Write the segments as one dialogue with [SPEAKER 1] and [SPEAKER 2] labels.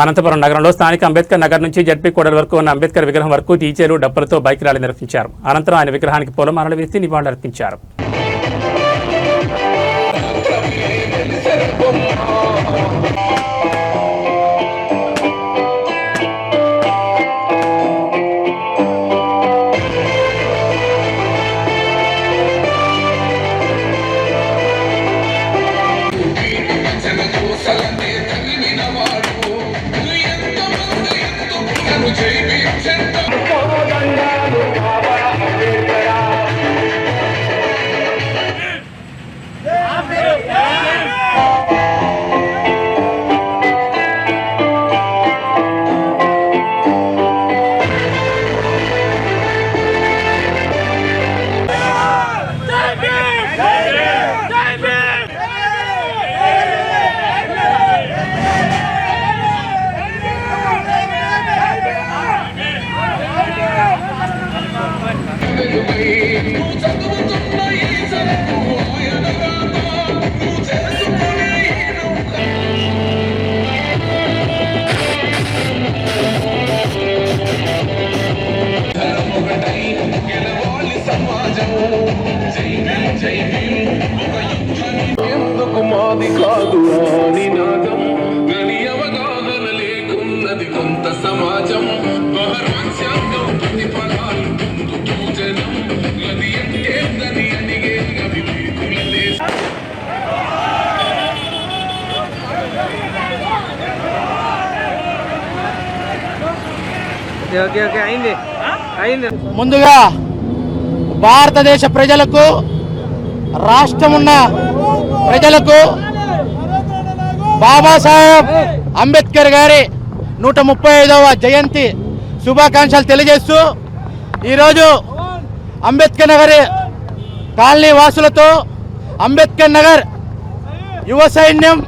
[SPEAKER 1] అనంతపురం నగరంలో స్థానిక అంబేద్కర్ నగర్ నుంచి జడ్పీ కూడలి వరకు ఉన్న అంబేద్కర్ విగ్రహం వరకు డీజేలు డప్పులతో బైక్ ర్యాలీ నిర్వహించారు. అనంతరం ఆయన విగ్రహానికి పూలమాలలు వేసి నివాళులర్పించారు.
[SPEAKER 2] ఎందుకు మాది కాదు నినాదం గని అవగాహన లేకున్నది కొంత సమాజం బహర్వాంశాంగం ప్రతిఫలాలు ముందు పూజనం గది ఎంతేందని అడిగే అవివేకులలే
[SPEAKER 3] ముందుగా భారతదేశ ప్రజలకు, రాష్ట్రమున్న ప్రజలకు బాబాసాహెబ్ అంబేద్కర్ గారి 135వ జయంతి శుభాకాంక్షలు తెలియజేస్తూ ఈరోజు అంబేద్కర్ నగర్ కాలనీ వాసులతో అంబేద్కర్ నగర్ యువ సైన్యం,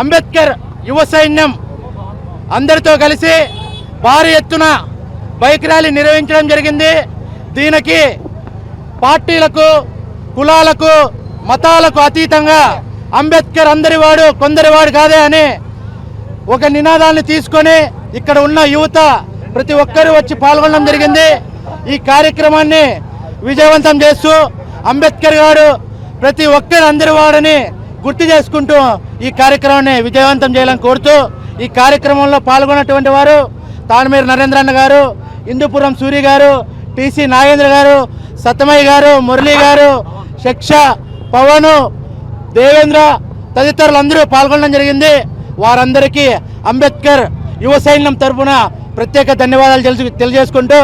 [SPEAKER 3] అంబేద్కర్ యువ సైన్యం అందరితో కలిసి భారీ ఎత్తున బైక్ ర్యాలీ నిర్వహించడం జరిగింది. దీనికి పార్టీలకు, కులాలకు, మతాలకు అతీతంగా అంబేద్కర్ అందరివాడు కొందరివాడు కాదే అని ఒక నినాదాన్ని తీసుకొని ఇక్కడ ఉన్న యువత ప్రతి ఒక్కరూ వచ్చి పాల్గొనడం జరిగింది. ఈ కార్యక్రమాన్ని విజయవంతం చేస్తూ అంబేద్కర్ గారు ప్రతి ఒక్కరు అందరివాడని గుర్తు చేసుకుంటూ ఈ కార్యక్రమాన్ని విజయవంతం చేయాలని కోరుతూ ఈ కార్యక్రమంలో పాల్గొన్నటువంటి వారు తానమేరు నరేంద్రన్న గారు, ఇందుపురం సూరి గారు, టీసీ నాగేంద్ర గారు, సత్తమయ్య గారు, మురళీ గారు, శిక్ష, పవన్, దేవేంద్ర తదితరులందరూ పాల్గొనడం జరిగింది. వారందరికీ అంబేద్కర్ యువ సైన్యం తరఫున ప్రత్యేక ధన్యవాదాలు తెలియజేసుకుంటూ